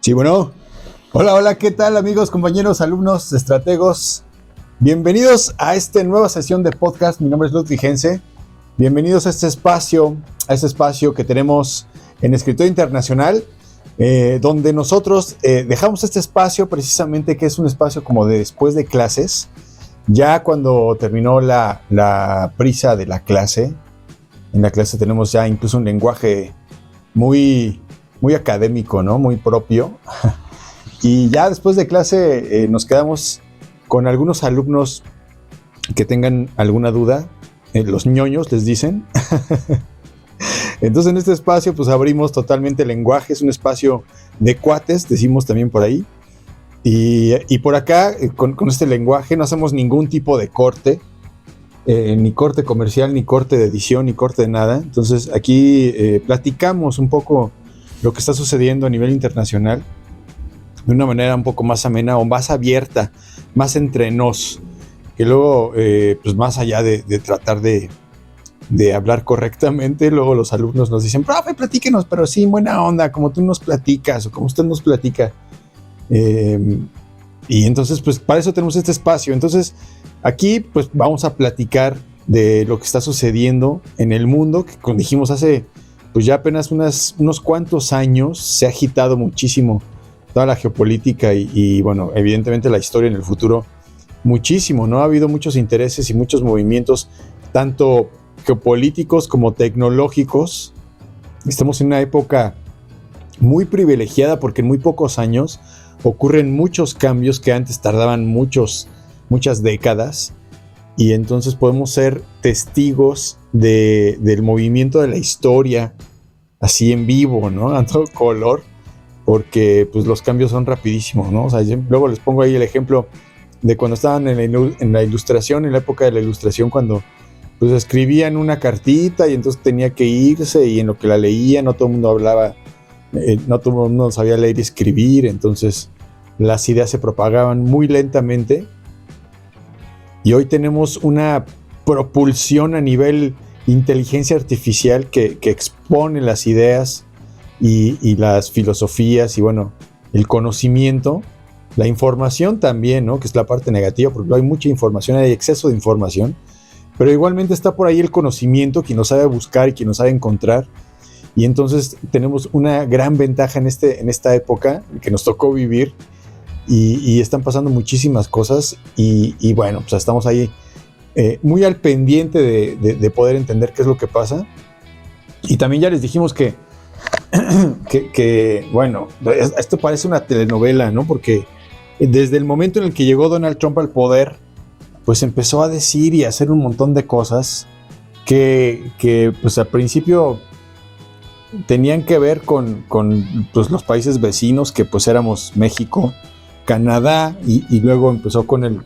Sí, bueno. Hola, hola, ¿qué tal amigos, compañeros, alumnos, estrategos? Bienvenidos a esta nueva sesión de podcast. Mi nombre es Ludwig Gense. Bienvenidos a este espacio que tenemos en Escritorio Internacional, donde nosotros dejamos este espacio precisamente que es un espacio como de después de clases, ya cuando terminó la prisa de la clase. En la clase tenemos ya incluso un lenguaje muy académico, ¿no? Muy propio. Y ya después de clase nos quedamos con algunos alumnos que tengan alguna duda. Los ñoños les dicen. Entonces en este espacio pues abrimos totalmente el lenguaje. Es un espacio de cuates, decimos también por ahí. Y por acá con este lenguaje no hacemos ningún tipo de corte. Ni corte comercial, ni corte de edición, ni corte de nada. Entonces aquí platicamos un poco lo que está sucediendo a nivel internacional de una manera un poco más amena o más abierta, más entre nos, que luego pues más allá de tratar de hablar correctamente, luego los alumnos nos dicen, profe, platíquenos, pero sí, buena onda, como tú nos platicas o como usted nos platica. Y entonces pues para eso tenemos este espacio. Entonces aquí pues vamos a platicar de lo que está sucediendo en el mundo, que como dijimos hace pues ya apenas unos cuantos años se ha agitado muchísimo toda la geopolítica y bueno, evidentemente la historia en el futuro muchísimo, ¿no? Ha habido muchos intereses y muchos movimientos, tanto geopolíticos como tecnológicos. Estamos en una época muy privilegiada porque en muy pocos años ocurren muchos cambios que antes tardaban muchas décadas, y entonces podemos ser testigos del movimiento de la historia así en vivo, ¿no? A todo color, porque pues los cambios son rapidísimos, ¿no? O sea, luego les pongo ahí el ejemplo de cuando estaban en la ilustración, en la época de la ilustración, cuando pues escribían una cartita y entonces tenía que irse, y en lo que la leía no todo el mundo hablaba, no todo el mundo sabía leer y escribir, entonces las ideas se propagaban muy lentamente. Y hoy tenemos una propulsión a nivel inteligencia artificial que expone las ideas y las filosofías y bueno, el conocimiento, la información también, ¿no? Que es la parte negativa, porque hay mucha información, hay exceso de información, pero igualmente está por ahí el conocimiento, quien lo sabe buscar y quien lo sabe encontrar. Y entonces tenemos una gran ventaja en esta época que nos tocó vivir, y están pasando muchísimas cosas y bueno, pues estamos ahí muy al pendiente de poder entender qué es lo que pasa. Y también ya les dijimos que bueno, esto parece una telenovela, ¿no? Porque desde el momento en el que llegó Donald Trump al poder, pues empezó a decir y a hacer un montón de cosas que pues al principio tenían que ver con pues, los países vecinos, que pues éramos México, Canadá, y luego empezó con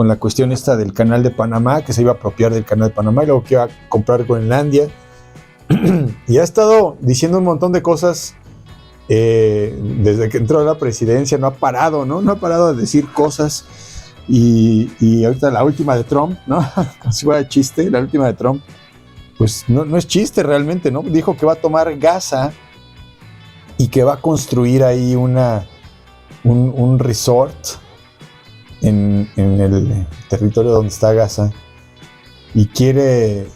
la cuestión esta del canal de Panamá, que se iba a apropiar del canal de Panamá, y luego que iba a comprar Groenlandia. Y ha estado diciendo un montón de cosas desde que entró a la presidencia. No ha parado, ¿no? No ha parado de decir cosas. Y ahorita la última de Trump, ¿no? Como si fuera chiste, la última de Trump, pues no es chiste realmente, ¿no? Dijo que va a tomar Gaza y que va a construir ahí un resort en el territorio donde está Gaza, y quiere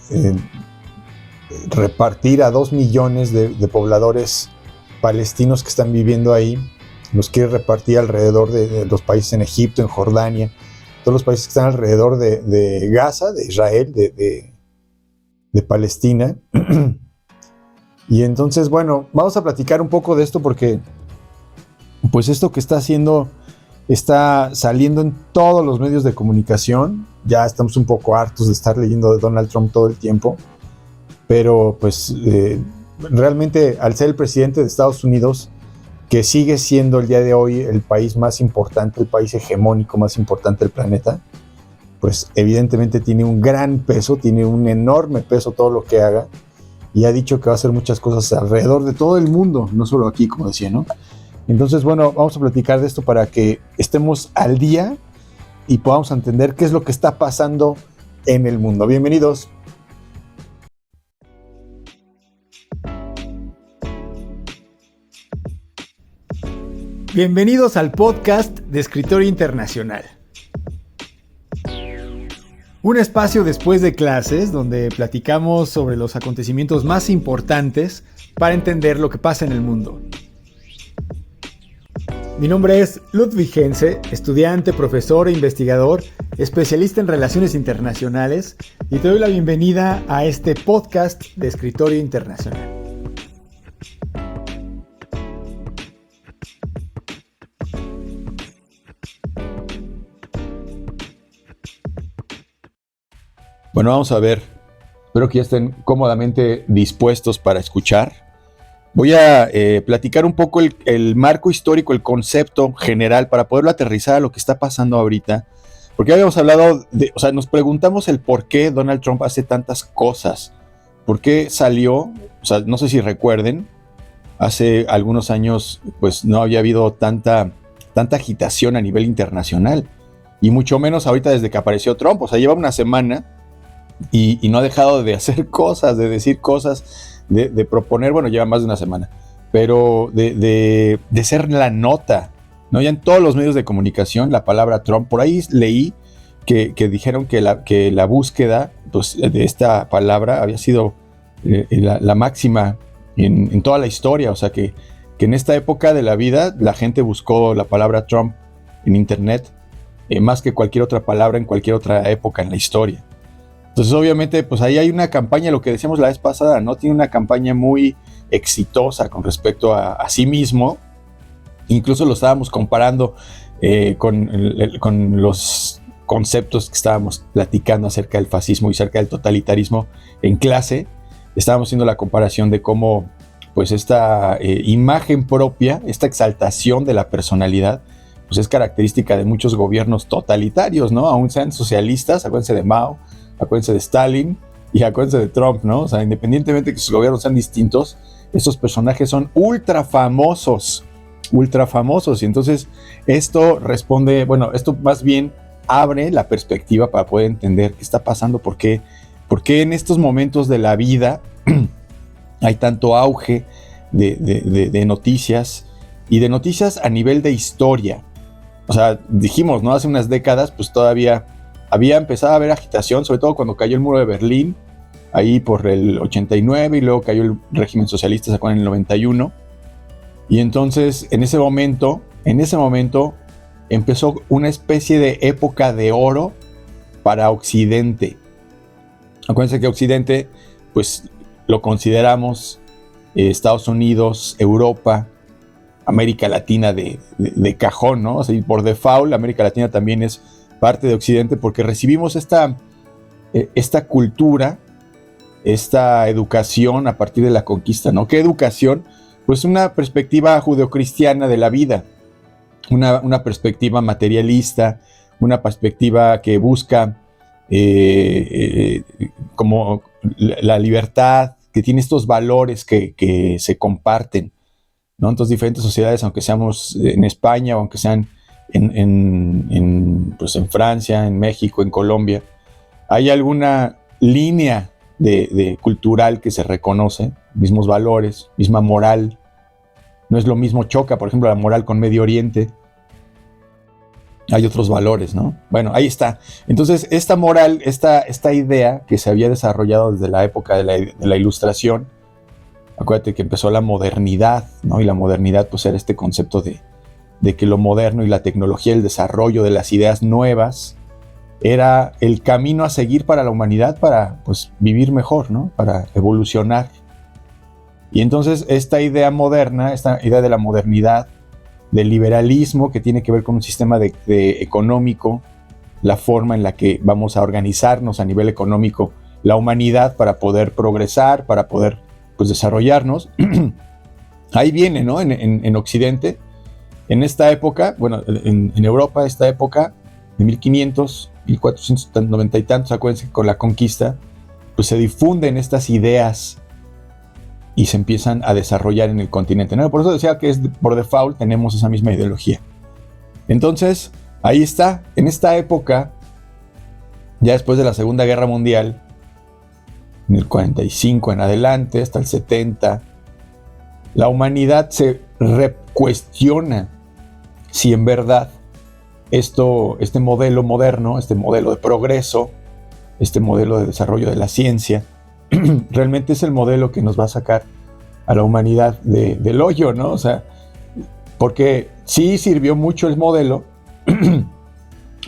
repartir a 2 millones de pobladores palestinos que están viviendo ahí. Los quiere repartir alrededor de los países, en Egipto, en Jordania, todos los países que están alrededor de Gaza, de Israel, de Palestina. Y entonces, bueno, vamos a platicar un poco de esto porque pues esto que está haciendo está saliendo en todos los medios de comunicación. Ya estamos un poco hartos de estar leyendo de Donald Trump todo el tiempo, pero pues realmente al ser el presidente de Estados Unidos, que sigue siendo el día de hoy el país más importante, el país hegemónico más importante del planeta, pues evidentemente tiene un gran peso, tiene un enorme peso todo lo que haga, y ha dicho que va a hacer muchas cosas alrededor de todo el mundo, no solo aquí, como decía, ¿no? Entonces, bueno, vamos a platicar de esto para que estemos al día y podamos entender qué es lo que está pasando en el mundo. Bienvenidos. Bienvenidos al podcast de Escritorio Internacional. Un espacio después de clases donde platicamos sobre los acontecimientos más importantes para entender lo que pasa en el mundo. Mi nombre es Ludwig Hense, estudiante, profesor e investigador, especialista en relaciones internacionales, y te doy la bienvenida a este podcast de Escritorio Internacional. Bueno, vamos a ver. Espero que ya estén cómodamente dispuestos para escuchar. Voy a platicar un poco el marco histórico, el concepto general, para poderlo aterrizar a lo que está pasando ahorita. Porque ya habíamos hablado nos preguntamos el por qué Donald Trump hace tantas cosas. ¿Por qué salió? No sé si recuerden, hace algunos años pues no había habido tanta agitación a nivel internacional. Y mucho menos ahorita desde que apareció Trump. Lleva una semana y no ha dejado de hacer cosas, de decir cosas, de proponer, lleva más de una semana, pero de ser la nota, ¿no? Ya en todos los medios de comunicación, la palabra Trump, por ahí leí que dijeron que la búsqueda pues, de esta palabra había sido la máxima en toda la historia, que en esta época de la vida la gente buscó la palabra Trump en internet más que cualquier otra palabra en cualquier otra época en la historia. Entonces, obviamente, pues ahí hay una campaña, lo que decíamos la vez pasada, ¿no? Tiene una campaña muy exitosa con respecto a sí mismo. Incluso lo estábamos comparando con los conceptos que estábamos platicando acerca del fascismo y acerca del totalitarismo en clase. Estábamos haciendo la comparación de cómo, pues, esta imagen propia, esta exaltación de la personalidad, pues es característica de muchos gobiernos totalitarios, ¿no? Aún sean socialistas, acuérdense de Mao, acuérdense de Stalin y acuérdense de Trump, ¿no? Independientemente de que sus gobiernos sean distintos, estos personajes son ultra famosos. Y entonces esto responde, esto más bien abre la perspectiva para poder entender qué está pasando, por qué en estos momentos de la vida hay tanto auge de noticias y de noticias a nivel de historia. Dijimos, ¿no? Hace unas décadas, pues todavía había empezado a haber agitación, sobre todo cuando cayó el muro de Berlín, ahí por el 89, y luego cayó el régimen socialista, ¿se acuerdan? En el 91. Y entonces, en ese momento, empezó una especie de época de oro para Occidente. Acuérdense que Occidente, pues, lo consideramos Estados Unidos, Europa, América Latina de cajón, ¿no? Por default, América Latina también es parte de Occidente, porque recibimos esta cultura, esta educación a partir de la conquista, ¿no? ¿Qué educación? Pues una perspectiva judeocristiana de la vida, una perspectiva materialista, una perspectiva que busca como la libertad, que tiene estos valores que se comparten, ¿no? Entonces, diferentes sociedades, aunque seamos en España o aunque sean en Francia, en México, en Colombia, hay alguna línea de cultural que se reconoce, mismos valores, misma moral. No es lo mismo, choca, por ejemplo, la moral con Medio Oriente. Hay otros valores, ¿no? Bueno, ahí está. Entonces, esta moral, esta idea que se había desarrollado desde la época de la Ilustración, acuérdate que empezó la modernidad, ¿no? Y la modernidad, pues, era este concepto de que lo moderno y la tecnología, el desarrollo de las ideas nuevas, era el camino a seguir para la humanidad para, pues, vivir mejor, ¿no? Para evolucionar. Y entonces esta idea moderna, esta idea de la modernidad, del liberalismo, que tiene que ver con un sistema de económico, la forma en la que vamos a organizarnos a nivel económico, la humanidad, para poder progresar, para poder, pues, desarrollarnos. Ahí viene, ¿no? En Occidente. En esta época, en Europa, esta época de 1500, 1490 y tantos, acuérdense que con la conquista, pues se difunden estas ideas y se empiezan a desarrollar en el continente, ¿no? Por eso decía que por default tenemos esa misma ideología. Entonces, ahí está, en esta época, ya después de la Segunda Guerra Mundial, en el 45 en adelante, hasta el 70, la humanidad se recuestiona si en verdad este modelo moderno, este modelo de progreso, este modelo de desarrollo de la ciencia, realmente es el modelo que nos va a sacar a la humanidad del hoyo, ¿no? O sea, porque sí sirvió mucho el modelo,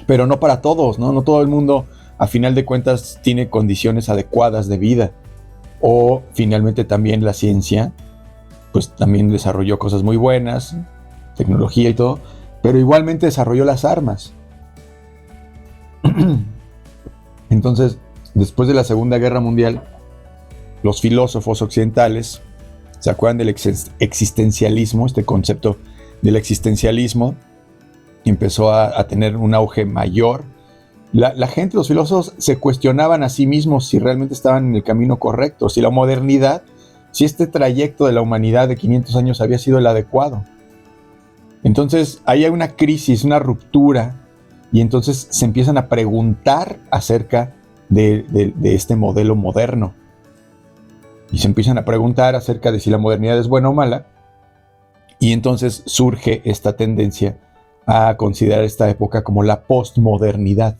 pero no para todos, ¿no? No todo el mundo, a final de cuentas, tiene condiciones adecuadas de vida. O finalmente también la ciencia, pues también desarrolló cosas muy buenas, tecnología y todo, pero igualmente desarrolló las armas. Entonces, después de la Segunda Guerra Mundial, los filósofos occidentales se acuerdan del existencialismo, este concepto del existencialismo empezó a tener un auge mayor. La gente, los filósofos, se cuestionaban a sí mismos si realmente estaban en el camino correcto, si la modernidad, si este trayecto de la humanidad de 500 años había sido el adecuado. Entonces, ahí hay una crisis, una ruptura, y entonces se empiezan a preguntar acerca de este modelo moderno. Y se empiezan a preguntar acerca de si la modernidad es buena o mala, y entonces surge esta tendencia a considerar esta época como la postmodernidad.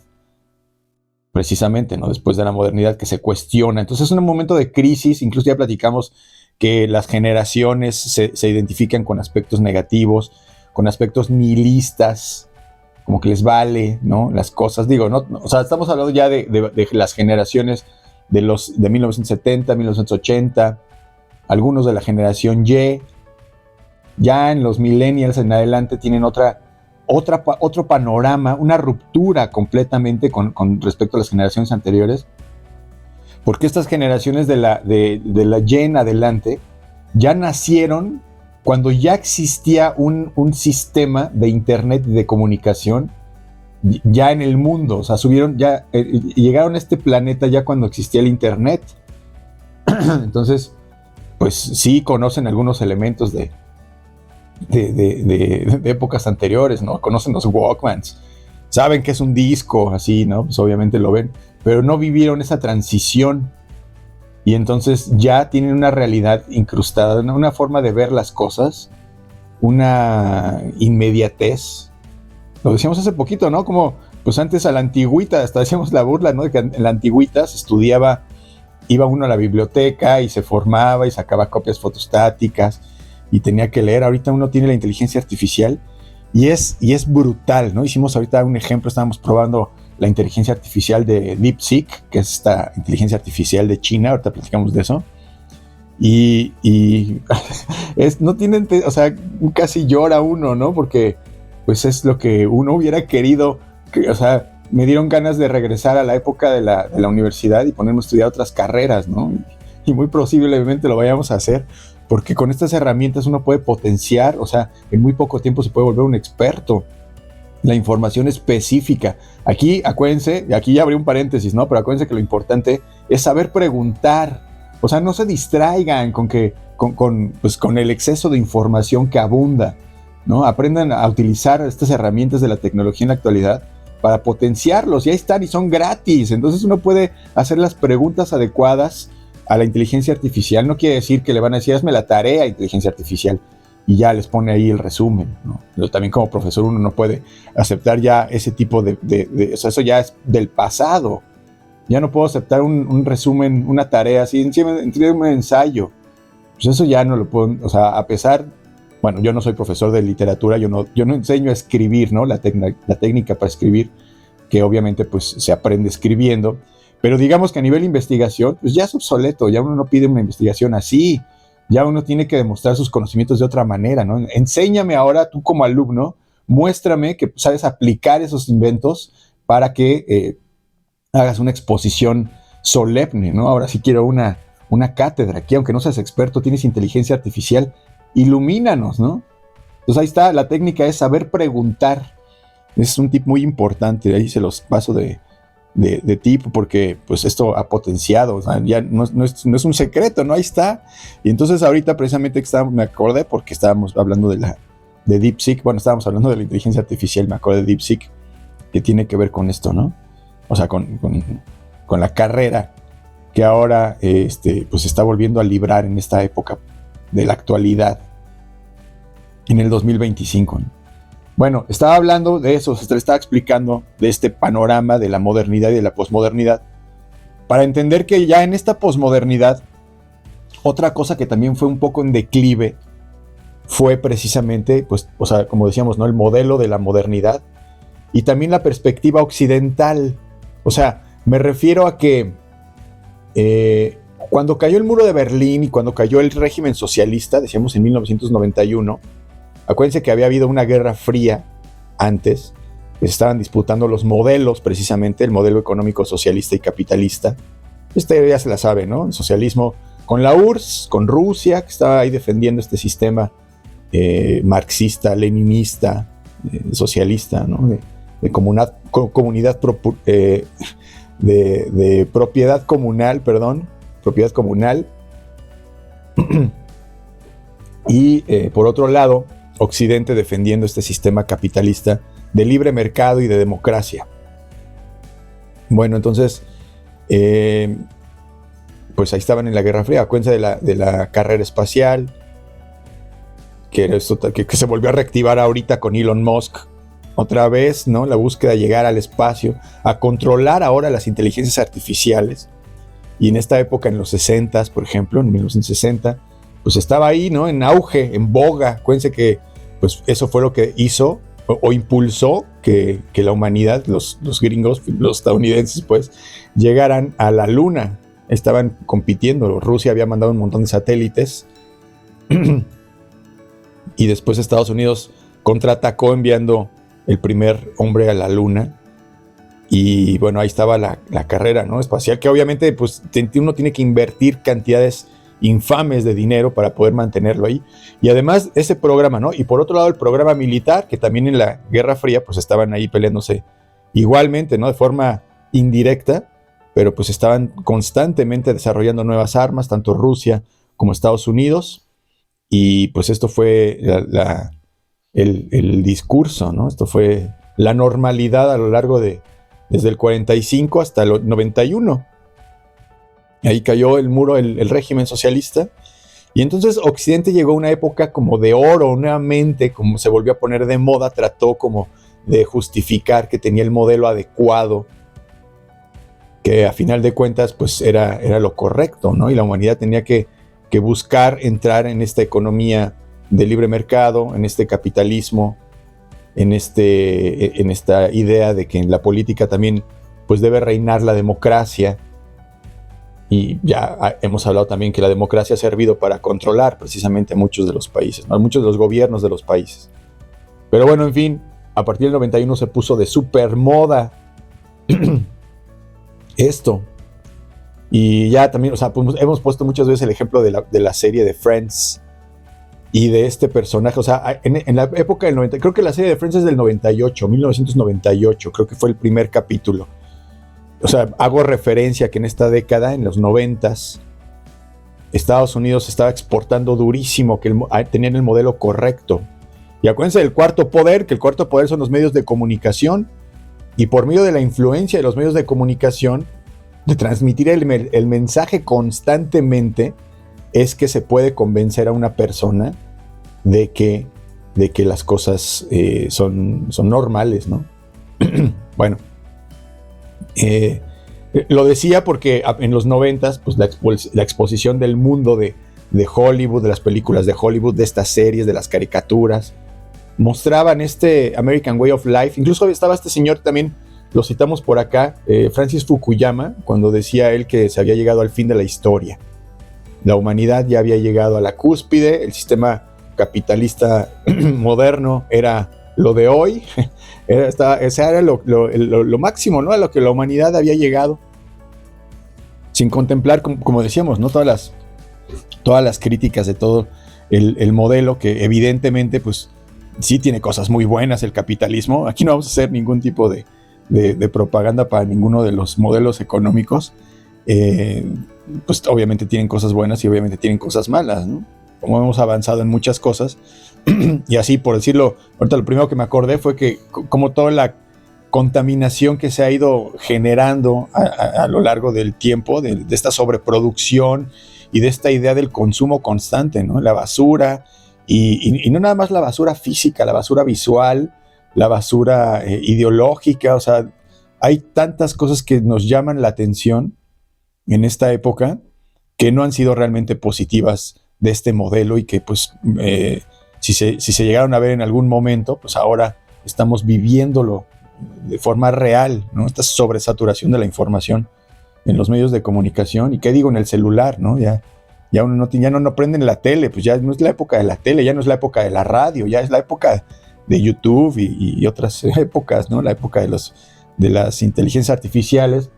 Precisamente, ¿no? Después de la modernidad que se cuestiona. Entonces es un momento de crisis, incluso ya platicamos que las generaciones se identifican con aspectos negativos, con aspectos nihilistas, como que les vale, ¿no? Las cosas, digo, ¿no? O sea, estamos hablando ya de las generaciones de 1970, 1980, algunos de la generación Y, ya en los millennials en adelante tienen otro panorama, una ruptura completamente con respecto a las generaciones anteriores, porque estas generaciones de la Y en adelante ya nacieron cuando ya existía un sistema de internet y de comunicación ya en el mundo. O sea, llegaron a este planeta ya cuando existía el internet. Entonces, pues sí conocen algunos elementos de épocas anteriores, ¿no? Conocen los Walkmans, saben que es un disco, así, ¿no? Pues obviamente lo ven, pero no vivieron esa transición y entonces ya tienen una realidad incrustada, una forma de ver las cosas, una inmediatez. Lo decíamos hace poquito, ¿no? Como, pues antes a la antigüita, hasta decíamos la burla, ¿no? De que en la antigüita se estudiaba, iba uno a la biblioteca y se formaba y sacaba copias fotostáticas y tenía que leer. Ahorita uno tiene la inteligencia artificial y es brutal, ¿no? Hicimos ahorita un ejemplo, estábamos probando la inteligencia artificial de DeepSeek, que es esta inteligencia artificial de China, ahorita platicamos de eso, y no tienen, o sea, casi llora uno, ¿no? Porque pues es lo que uno hubiera querido, o sea, me dieron ganas de regresar a la época de la universidad y ponerme a estudiar otras carreras, ¿no? Y muy posiblemente lo vayamos a hacer, porque con estas herramientas uno puede potenciar, o sea, en muy poco tiempo se puede volver un experto. La información específica. Aquí, acuérdense, aquí ya abrí un paréntesis, ¿no? Pero acuérdense que lo importante es saber preguntar. O sea, no se distraigan con el exceso de información que abunda, ¿no? Aprendan a utilizar estas herramientas de la tecnología en la actualidad para potenciarlos. Y ahí están y son gratis. Entonces uno puede hacer las preguntas adecuadas a la inteligencia artificial. No quiere decir que le van a decir, hazme la tarea, inteligencia artificial, y ya les pone ahí el resumen, ¿no? Pero también como profesor uno no puede aceptar ya ese tipo o sea, eso ya es del pasado. Ya no puedo aceptar un resumen, una tarea así, entre un ensayo. Pues eso ya no lo puedo, o sea, a pesar, bueno, yo no soy profesor de literatura, yo no enseño a escribir, ¿no? La técnica para escribir, que obviamente pues se aprende escribiendo, pero digamos que a nivel de investigación, pues ya es obsoleto, ya uno no pide una investigación así. Ya uno tiene que demostrar sus conocimientos de otra manera, ¿no? Enséñame ahora, tú como alumno, muéstrame que sabes aplicar esos inventos para que hagas una exposición solemne, ¿no? Ahora sí quiero una cátedra aquí, aunque no seas experto, tienes inteligencia artificial, ilumínanos, ¿no? Entonces ahí está, la técnica es saber preguntar. Es un tip muy importante, ahí se los paso de tip, porque pues esto ha potenciado, o sea, ya no es un secreto, ¿no? Ahí está. Y entonces ahorita precisamente me acordé porque estábamos hablando de DeepSeek, bueno, estábamos hablando de la inteligencia artificial, me acordé de DeepSeek, que tiene que ver con esto, ¿no? O sea, con la carrera que ahora pues se está volviendo a librar en esta época de la actualidad, en el 2025, ¿no? Bueno, estaba hablando de eso, se le estaba explicando de este panorama de la modernidad y de la posmodernidad, para entender que ya en esta posmodernidad, otra cosa que también fue un poco en declive fue precisamente, pues, o sea, como decíamos, ¿no? El modelo de la modernidad y también la perspectiva occidental. O sea, me refiero a que cuando cayó el muro de Berlín y cuando cayó el régimen socialista, decíamos en 1991, acuérdense que había habido una guerra fría antes, que se estaban disputando los modelos, precisamente el modelo económico socialista y capitalista. Ya se la sabe, ¿no? El socialismo con la URSS, con Rusia, que estaba ahí defendiendo este sistema marxista, leninista, socialista, ¿no? De propiedad comunal, propiedad comunal. Y por otro lado, Occidente defendiendo este sistema capitalista de libre mercado y de democracia. Bueno, entonces, pues ahí estaban en la Guerra Fría. Acuérdense de la carrera espacial, que se volvió a reactivar ahorita con Elon Musk. Otra vez, ¿no? La búsqueda de llegar al espacio, a controlar ahora las inteligencias artificiales. Y en esta época, en los 60s, por ejemplo, en 1960, pues estaba ahí, ¿no? En auge, en boga. Acuérdense que pues eso fue lo que hizo o impulsó que la humanidad, los gringos, los estadounidenses, pues, llegaran a la Luna. Estaban compitiendo. Rusia había mandado un montón de satélites. Y después Estados Unidos contraatacó enviando el primer hombre a la Luna. Y bueno, ahí estaba la carrera, ¿no? Espacial, que obviamente pues uno tiene que invertir cantidades infames de dinero para poder mantenerlo ahí. Y además ese programa, ¿no? Y por otro lado el programa militar, que también en la Guerra Fría pues estaban ahí peleándose igualmente, ¿no? De forma indirecta, pero pues estaban constantemente desarrollando nuevas armas, tanto Rusia como Estados Unidos. Y pues esto fue el discurso, ¿no? Esto fue la normalidad a lo largo desde el 45 hasta el 91. Ahí cayó el muro, el régimen socialista. Y entonces Occidente llegó a una época como de oro nuevamente, como se volvió a poner de moda, trató como de justificar que tenía el modelo adecuado, que a final de cuentas pues era lo correcto, ¿no? Y la humanidad tenía que buscar entrar en esta economía de libre mercado, en este capitalismo, en esta idea de que en la política también pues debe reinar la democracia. Y ya hemos hablado también que la democracia ha servido para controlar precisamente a muchos de los países, ¿no? A muchos de los gobiernos de los países. Pero bueno, en fin, a partir del 91 se puso de super moda esto. Y ya también, o sea, pues hemos puesto muchas veces el ejemplo de la serie de Friends y de este personaje. O sea, en la época del 90, creo que la serie de Friends es del 98, 1998, creo que fue el primer capítulo. O sea, hago referencia que en esta década, en los 90s, Estados Unidos estaba exportando durísimo, que tenían el modelo correcto. Y acuérdense del cuarto poder, que el cuarto poder son los medios de comunicación, y por medio de la influencia de los medios de comunicación, de transmitir el mensaje constantemente, es que se puede convencer a una persona de que las cosas son normales, ¿no? Bueno. Lo decía porque en los 90s, pues la exposición del mundo de Hollywood, de las películas de Hollywood, de estas series, de las caricaturas, mostraban este American Way of Life. Incluso estaba este señor también, lo citamos por acá, Francis Fukuyama, cuando decía él que se había llegado al fin de la historia. La humanidad ya había llegado a la cúspide, el sistema capitalista moderno era lo de hoy, ese era lo máximo, ¿no? A lo que la humanidad había llegado, sin contemplar, como decíamos, ¿no? Todas las críticas de todo el modelo, que evidentemente, pues, sí tiene cosas muy buenas el capitalismo. Aquí no vamos a hacer ningún tipo de propaganda para ninguno de los modelos económicos. Pues obviamente tienen cosas buenas y obviamente tienen cosas malas, ¿no? Como hemos avanzado en muchas cosas. Y así, por decirlo, ahorita lo primero que me acordé fue que como toda la contaminación que se ha ido generando a lo largo del tiempo, de esta sobreproducción y de esta idea del consumo constante, ¿no? La basura, y no nada más la basura física, la basura visual, la basura ideológica. O sea, hay tantas cosas que nos llaman la atención en esta época que no han sido realmente positivas de este modelo y que pues si se llegaron a ver en algún momento, pues ahora estamos viviéndolo de forma real, ¿no? Esta sobresaturación de la información en los medios de comunicación, y qué digo, en el celular, ¿no? Ya no prenden la tele, pues ya no es la época de la tele, ya no es la época de la radio, ya es la época de YouTube y otras épocas, ¿no? La época de las inteligencias artificiales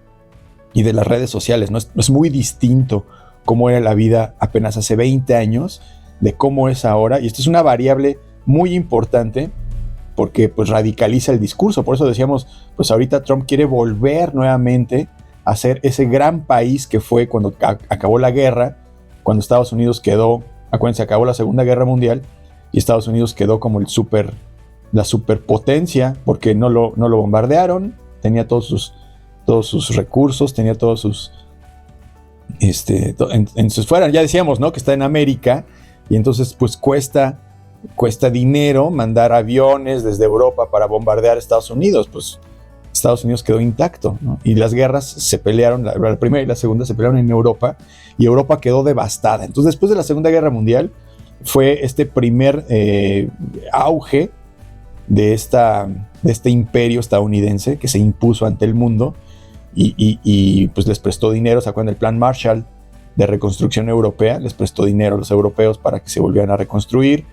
y de las redes sociales, ¿no? Es muy distinto cómo era la vida apenas hace 20 años de cómo es ahora, y esto es una variable muy importante porque pues radicaliza el discurso. Por eso decíamos, pues ahorita Trump quiere volver nuevamente a ser ese gran país que fue cuando acabó la guerra, cuando Estados Unidos quedó, acuérdense, acabó la Segunda Guerra Mundial y Estados Unidos quedó como la superpotencia porque no lo bombardearon, tenía todos sus recursos, tenía todos sus en sus fueras. Ya decíamos, ¿no? Que está en América y entonces pues cuesta dinero mandar aviones desde Europa para bombardear Estados Unidos. Pues Estados Unidos quedó intacto, ¿no? Y las guerras se pelearon, la primera y la segunda se pelearon en Europa, y Europa quedó devastada. Entonces, después de la Segunda Guerra Mundial, fue este primer auge de este imperio estadounidense que se impuso ante el mundo y pues les prestó dinero. ¿Se acuerdan del Plan Marshall de reconstrucción europea? Les prestó dinero a los europeos para que se volvieran a reconstruir.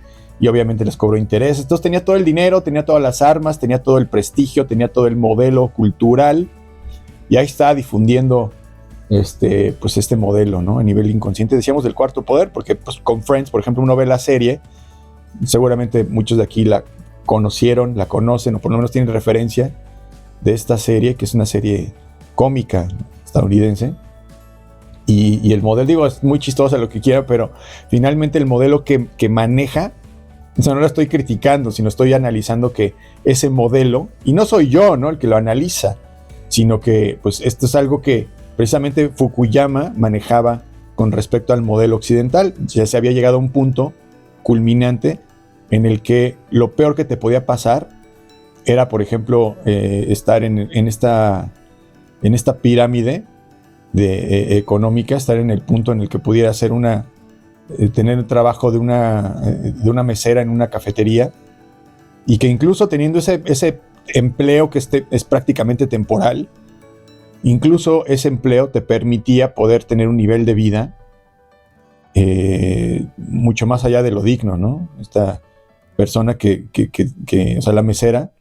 Y obviamente les cobró intereses. Entonces tenía todo el dinero, tenía todas las armas, tenía todo el prestigio, tenía todo el modelo cultural. Y ahí está difundiendo pues este modelo, ¿no? A nivel inconsciente. Decíamos del cuarto poder, porque pues, con Friends, por ejemplo, uno ve la serie. Seguramente muchos de aquí la conocieron, la conocen, o por lo menos tienen referencia de esta serie, que es una serie cómica estadounidense. Y el modelo, digo, es muy chistosa lo que quiera, pero finalmente el modelo que maneja, o sea, no lo estoy criticando, sino estoy analizando que ese modelo, y no soy yo, ¿no?, el que lo analiza, sino que pues esto es algo que precisamente Fukuyama manejaba con respecto al modelo occidental. Ya se había llegado a un punto culminante en el que lo peor que te podía pasar era, por ejemplo, estar en esta pirámide económica, estar en el punto en el que pudiera ser tener el trabajo de una mesera en una cafetería, y que incluso teniendo ese empleo que es prácticamente temporal, incluso ese empleo te permitía poder tener un nivel de vida mucho más allá de lo digno, ¿no? Esta persona o sea, la mesera,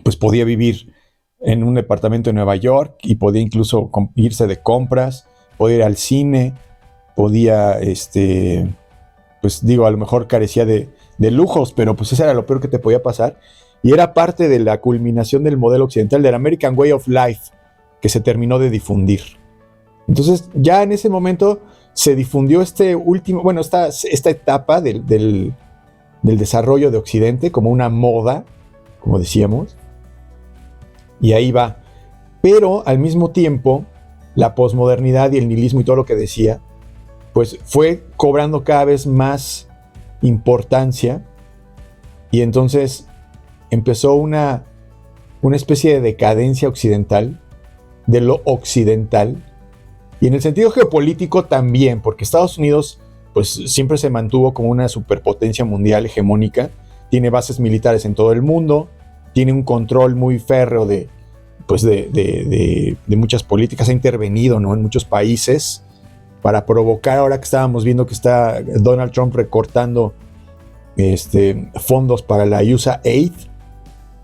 pues podía vivir en un departamento en Nueva York y podía incluso irse de compras, podía ir al cine, podía, pues digo, a lo mejor carecía de lujos, pero pues eso era lo peor que te podía pasar, y era parte de la culminación del modelo occidental, del American Way of Life, que se terminó de difundir. Entonces ya en ese momento se difundió esta etapa del desarrollo de Occidente como una moda, como decíamos, y ahí va. Pero al mismo tiempo, la posmodernidad y el nihilismo y todo lo que decía, pues fue cobrando cada vez más importancia, y entonces empezó una especie de decadencia occidental, de lo occidental, y en el sentido geopolítico también, porque Estados Unidos pues siempre se mantuvo como una superpotencia mundial hegemónica, tiene bases militares en todo el mundo, tiene un control muy férreo de muchas políticas, ha intervenido, ¿no?, en muchos países para provocar. Ahora que estábamos viendo que está Donald Trump recortando fondos para la USAID,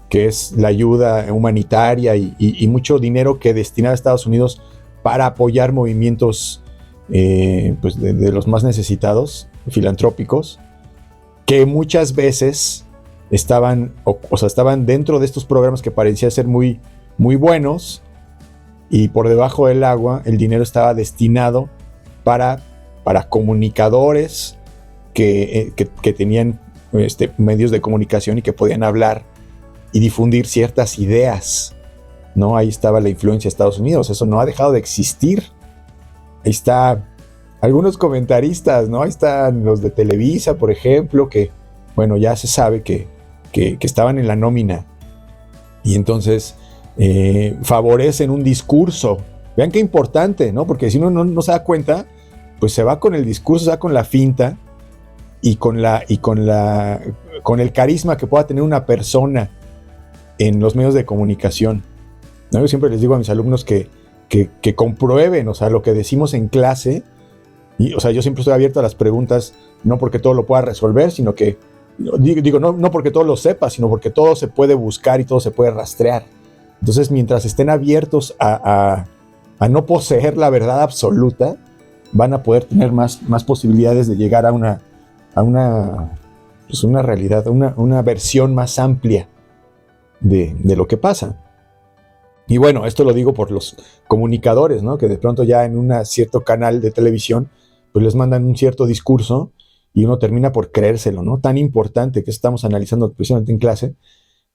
que es la ayuda humanitaria, y mucho dinero que destina a Estados Unidos para apoyar movimientos pues de los más necesitados, filantrópicos, que muchas veces estaban dentro de estos programas que parecían ser muy, muy buenos, y por debajo del agua el dinero estaba destinado para comunicadores que tenían medios de comunicación y que podían hablar y difundir ciertas ideas, ¿no? Ahí estaba la influencia de Estados Unidos. Eso no ha dejado de existir. Ahí está algunos comentaristas, ¿no? Ahí están los de Televisa, por ejemplo, que, bueno, ya se sabe que que estaban en la nómina, y entonces favorecen un discurso. Vean qué importante, ¿no? Porque si uno no se da cuenta, pues se va con el discurso, se va con la finta y con el carisma que pueda tener una persona en los medios de comunicación, ¿no? Yo siempre les digo a mis alumnos que comprueben, o sea, lo que decimos en clase, y, o sea, yo siempre estoy abierto a las preguntas, no porque todo lo pueda resolver, sino que, digo, no porque todo lo sepa, sino porque todo se puede buscar y todo se puede rastrear. Entonces, mientras estén abiertos a no poseer la verdad absoluta, van a poder tener más posibilidades de llegar a una realidad, una versión más amplia de lo que pasa. Y bueno, esto lo digo por los comunicadores, ¿no? Que de pronto ya en un cierto canal de televisión, pues les mandan un cierto discurso y uno termina por creérselo, ¿no? Tan importante que estamos analizando precisamente en clase,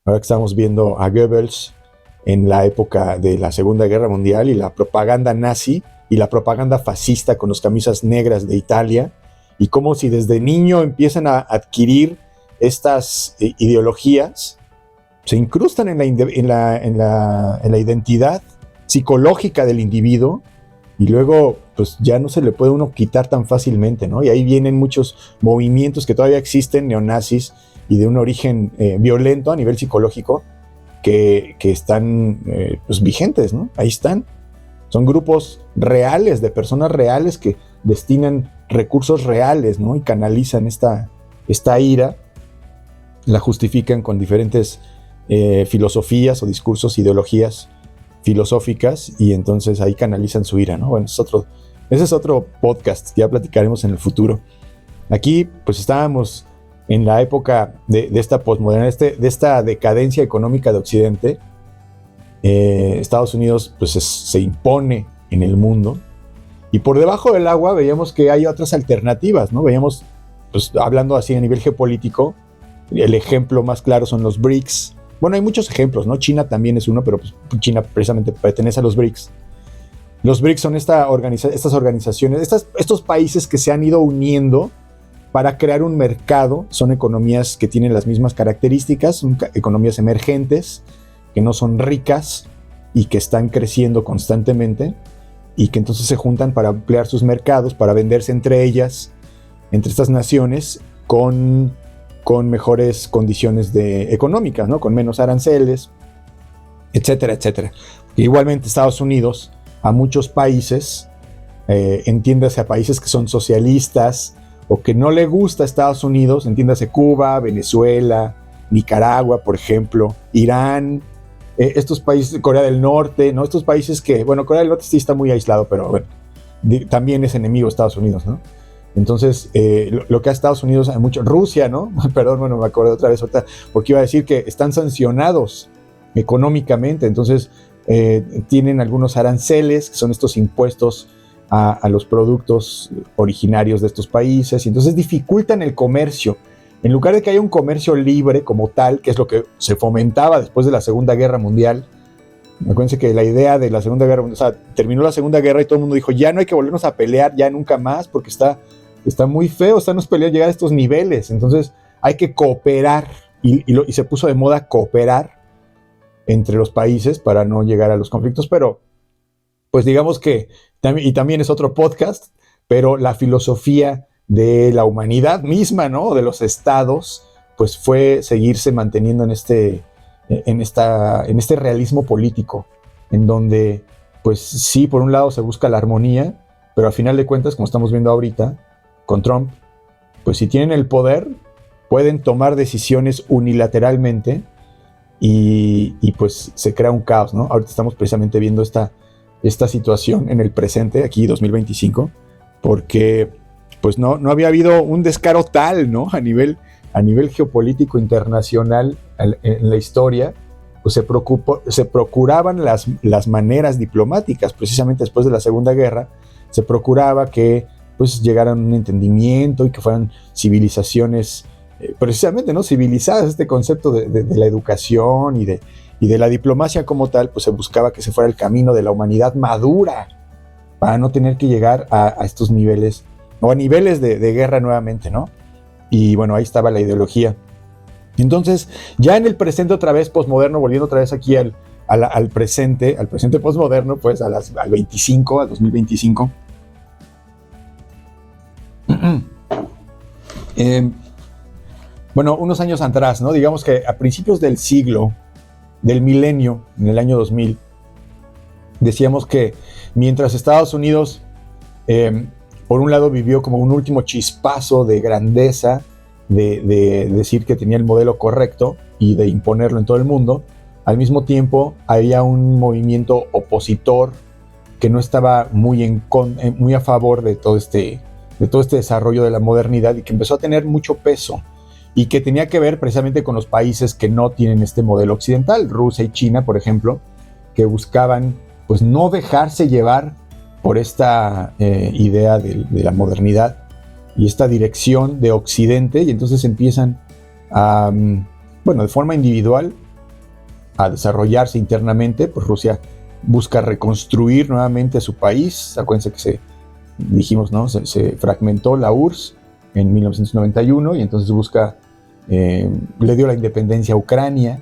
ahora que estamos viendo a Goebbels en la época de la Segunda Guerra Mundial y la propaganda nazi y la propaganda fascista con las camisas negras de Italia, y cómo si desde niño empiezan a adquirir estas ideologías, se incrustan en la identidad psicológica del individuo, y luego pues ya no se le puede uno quitar tan fácilmente, ¿no? Y ahí vienen muchos movimientos que todavía existen, neonazis, y de un origen violento a nivel psicológico, que están pues vigentes, ¿no? Ahí están. Son grupos reales, de personas reales que destinan recursos reales, ¿no? Y canalizan esta ira, la justifican con diferentes filosofías o discursos, ideologías filosóficas, y entonces ahí canalizan su ira, ¿no? Bueno, ese es otro podcast, ya platicaremos en el futuro. Aquí pues estábamos en la época de esta posmodernidad, de esta decadencia económica de Occidente. Estados Unidos pues se impone en el mundo, y por debajo del agua veíamos que hay otras alternativas, ¿no? Veíamos, pues hablando así a nivel geopolítico, el ejemplo más claro son los BRICS. Bueno, hay muchos ejemplos, ¿no? China también es uno, pero pues China precisamente pertenece a los BRICS. Los BRICS son estas organizaciones, estos países que se han ido uniendo para crear un mercado. Son economías que tienen las mismas características, son economías emergentes, que no son ricas y que están creciendo constantemente, y que entonces se juntan para ampliar sus mercados, para venderse entre ellas, entre estas naciones, con mejores condiciones económicas, ¿no? Con menos aranceles, etcétera, etcétera. Igualmente Estados Unidos, a muchos países, entiéndase a países que son socialistas o que no le gusta a Estados Unidos, entiéndase Cuba, Venezuela, Nicaragua, por ejemplo, Irán, estos países, Corea del Norte, ¿no? Estos países que, bueno, Corea del Norte sí está muy aislado, pero bueno, también es enemigo de Estados Unidos, ¿no? Entonces, lo que a Estados Unidos, hay mucho, Rusia, ¿no? Perdón, bueno, me acordé otra vez ahorita, porque iba a decir que están sancionados económicamente, entonces tienen algunos aranceles, que son estos impuestos a los productos originarios de estos países, y entonces dificultan el comercio. En lugar de que haya un comercio libre como tal, que es lo que se fomentaba después de la Segunda Guerra Mundial. Acuérdense que la idea de la Segunda Guerra Mundial, o sea, terminó la Segunda Guerra y todo el mundo dijo, ya no hay que volvernos a pelear, ya nunca más, porque está muy feo, nos peleando llegar a estos niveles. Entonces hay que cooperar, y se puso de moda cooperar entre los países para no llegar a los conflictos. Pero pues digamos que, y también es otro podcast, pero la filosofía de la humanidad misma, ¿no? De los estados, pues fue seguirse manteniendo en este realismo político, en donde, pues sí, por un lado se busca la armonía, pero al final de cuentas, como estamos viendo ahorita con Trump, pues si tienen el poder, pueden tomar decisiones unilateralmente, y pues se crea un caos, ¿no? Ahorita estamos precisamente viendo esta situación en el presente, aquí 2025, porque pues no había habido un descaro tal, ¿no? A nivel geopolítico internacional en la historia, pues se procuraban las maneras diplomáticas. Precisamente después de la Segunda Guerra, se procuraba que pues llegaran a un entendimiento y que fueran civilizaciones, precisamente, ¿no? Civilizadas. Este concepto de la educación y de la diplomacia como tal, pues se buscaba que se fuera el camino de la humanidad madura, para no tener que llegar a estos niveles, o a niveles de guerra nuevamente, ¿no? Y bueno, ahí estaba la ideología Entonces, ya en el presente otra vez, posmoderno, volviendo otra vez aquí al presente posmoderno, pues al 2025. Bueno, unos años atrás, ¿no? Digamos que a principios del milenio, en el año 2000, decíamos que mientras Estados Unidos, por un lado, vivió como un último chispazo de grandeza, de decir que tenía el modelo correcto y de imponerlo en todo el mundo, al mismo tiempo había un movimiento opositor que no estaba muy a favor de todo este desarrollo de la modernidad y que empezó a tener mucho peso y que tenía que ver precisamente con los países que no tienen este modelo occidental, Rusia y China, por ejemplo, que buscaban pues no dejarse llevar por esta idea de la modernidad y esta dirección de Occidente, y entonces empiezan a, de forma individual, a desarrollarse internamente. Pues Rusia busca reconstruir nuevamente su país. Acuérdense que dijimos, ¿no? Se fragmentó la URSS en 1991 y entonces le dio la independencia a Ucrania,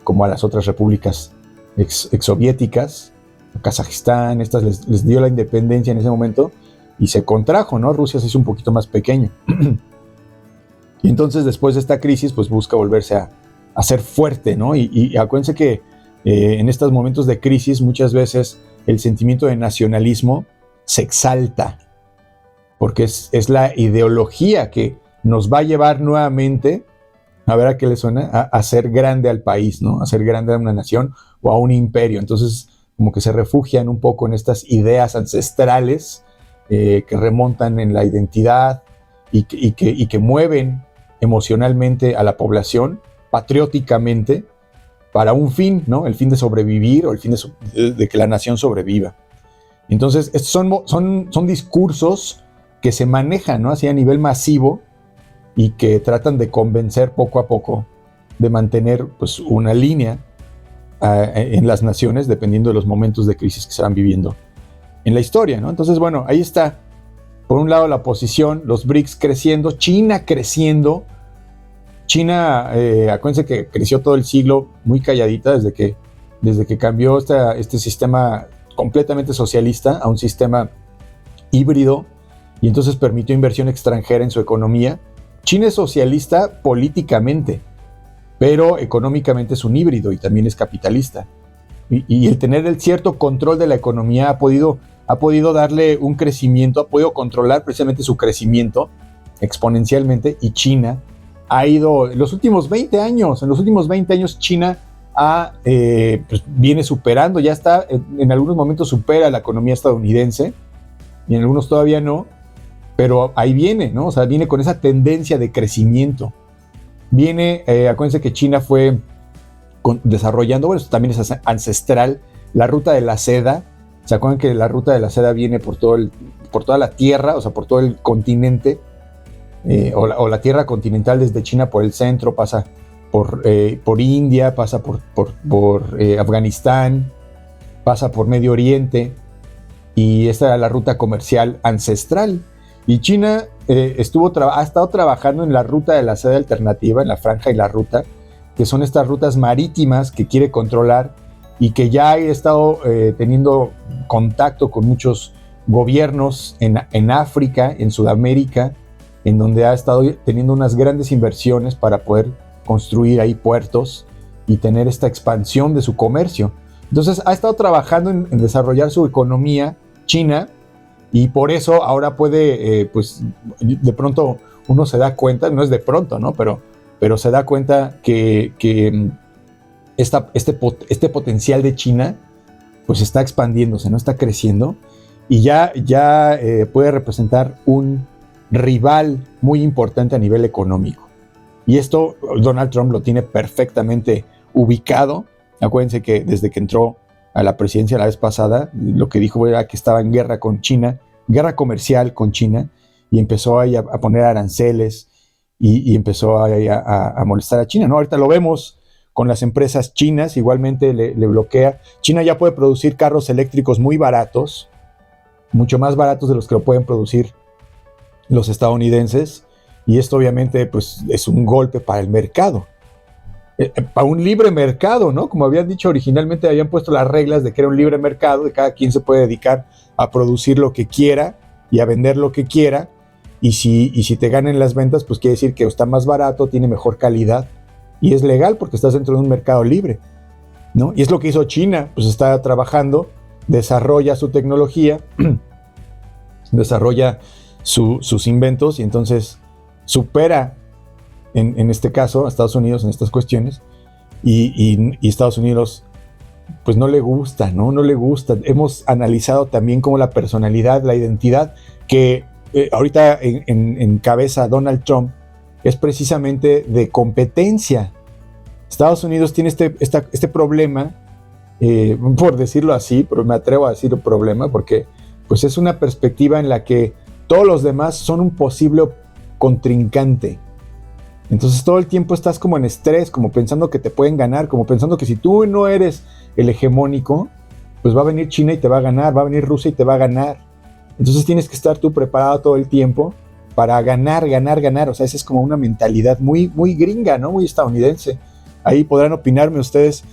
como a las otras repúblicas exsoviéticas, a Kazajistán, estas les dio la independencia en ese momento y se contrajo, ¿no? Rusia se hizo un poquito más pequeño. Y entonces después de esta crisis, pues busca volverse a ser fuerte, ¿no? Y acuérdense que en estos momentos de crisis muchas veces el sentimiento de nacionalismo se exalta, porque es la ideología que nos va a llevar nuevamente, a ver a qué le suena, a hacer grande al país, ¿no? A hacer grande a una nación o a un imperio. Entonces, como que se refugian un poco en estas ideas ancestrales que remontan en la identidad y que mueven emocionalmente a la población, patrióticamente, para un fin, ¿no? El fin de sobrevivir o el fin de que la nación sobreviva. Entonces, estos son discursos que se manejan, ¿no? Así a nivel masivo y que tratan de convencer poco a poco de mantener pues, una línea en las naciones, dependiendo de los momentos de crisis que se van viviendo en la historia, ¿no? Entonces, bueno, ahí está, por un lado la oposición, los BRICS creciendo, China creciendo. China, acuérdense que creció todo el siglo muy calladita desde que cambió este sistema completamente socialista a un sistema híbrido, y entonces permitió inversión extranjera en su economía. China es socialista políticamente, pero económicamente es un híbrido y también es capitalista. Y el tener el cierto control de la economía ha podido darle un crecimiento, ha podido controlar precisamente su crecimiento exponencialmente, y China ha ido, en los últimos 20 años China pues viene superando, ya está, en algunos momentos supera la economía estadounidense, y en algunos todavía no, pero ahí viene, ¿no? O sea, viene con esa tendencia de crecimiento. Acuérdense que China fue desarrollando, bueno, esto también es ancestral, la ruta de la seda. ¿Se acuerdan que la ruta de la seda viene por toda la tierra, o sea, por todo el continente, o la tierra continental desde China por el centro, pasa por India, pasa por Afganistán, pasa por Medio Oriente, y esta era la ruta comercial ancestral. Y China ha estado trabajando en la ruta de la seda alternativa, en la franja y la ruta, que son estas rutas marítimas que quiere controlar, y que ya ha estado teniendo contacto con muchos gobiernos en África, en Sudamérica, en donde ha estado teniendo unas grandes inversiones para poder construir ahí puertos y tener esta expansión de su comercio. Entonces ha estado trabajando en desarrollar su economía China, y por eso ahora puede, pues de pronto uno se da cuenta, no es de pronto, ¿no? Pero se da cuenta que este potencial de China pues está expandiéndose, ¿no? Está creciendo, y ya puede representar un rival muy importante a nivel económico. Y esto Donald Trump lo tiene perfectamente ubicado. Acuérdense que desde que entró a la presidencia la vez pasada, lo que dijo era que estaba en guerra con China, guerra comercial con China, y empezó ahí a poner aranceles y empezó a molestar a China, ¿no? Ahorita lo vemos con las empresas chinas, igualmente le bloquea. China ya puede producir carros eléctricos muy baratos, mucho más baratos de los que lo pueden producir los estadounidenses, y esto obviamente pues es un golpe para el mercado. para un libre mercado, ¿no? Como habían dicho originalmente, habían puesto las reglas de que era un libre mercado, de cada quien se puede dedicar a producir lo que quiera y a vender lo que quiera, y si te ganan las ventas, pues quiere decir que está más barato, tiene mejor calidad, y es legal porque estás dentro de un mercado libre, ¿no? Y es lo que hizo China, pues está trabajando, desarrolla su tecnología, desarrolla sus inventos, y entonces supera en este caso a Estados Unidos en estas cuestiones, y Estados Unidos pues no le gusta, ¿no? No le gusta. Hemos analizado también cómo la personalidad, la identidad que ahorita encabeza Donald Trump es precisamente de competencia. Estados Unidos tiene este problema, por decirlo así, pero me atrevo a decir problema porque pues es una perspectiva en la que todos los demás son un posible contrincante. Entonces todo el tiempo estás como en estrés, como pensando que te pueden ganar, como pensando que si tú no eres el hegemónico, pues va a venir China y te va a ganar, va a venir Rusia y te va a ganar. Entonces tienes que estar tú preparado todo el tiempo para ganar. O sea, esa es como una mentalidad muy, muy gringa, ¿no? Muy estadounidense. Ahí podrán opinarme ustedes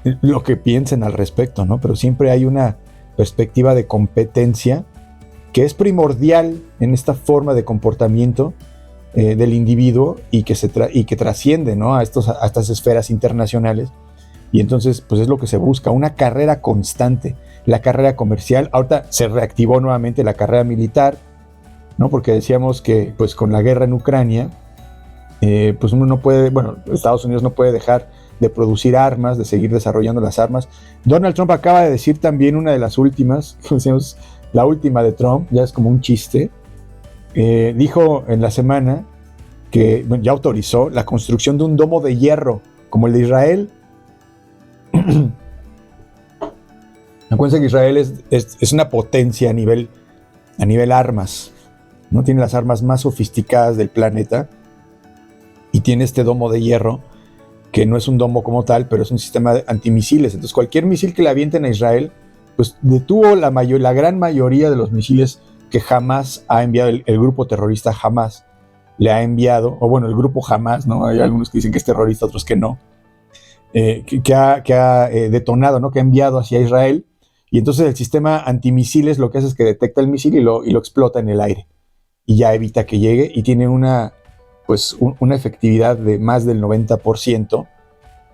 lo que piensen al respecto, ¿no? Pero siempre hay una perspectiva de competencia que es primordial en esta forma de comportamiento del individuo y que trasciende, ¿no? a estas esferas internacionales. Y entonces, pues es lo que se busca, una carrera constante, la carrera comercial. Ahorita se reactivó nuevamente la carrera militar, ¿no? Porque decíamos que, pues con la guerra en Ucrania, pues uno no puede, bueno, Estados Unidos no puede dejar de producir armas, de seguir desarrollando las armas. Donald Trump acaba de decir también una de las últimas, decíamos, la última de Trump, ya es como un chiste. Dijo en la semana que ya autorizó la construcción de un domo de hierro como el de Israel. Acuérdense que Israel es una potencia a nivel armas, ¿no? Tiene las armas más sofisticadas del planeta y tiene este domo de hierro que no es un domo como tal, pero es un sistema de antimisiles. Entonces cualquier misil que le avienten a Israel pues detuvo la gran mayoría de los misiles que jamás ha enviado el grupo terrorista Hamas le ha enviado, o bueno, el grupo Hamas, ¿no? Hay algunos que dicen que es terrorista, otros que no, que ha detonado, ¿no? Que ha enviado hacia Israel, y entonces el sistema antimisiles lo que hace es que detecta el misil y lo explota en el aire, y ya evita que llegue, y tiene una efectividad de más del 90%,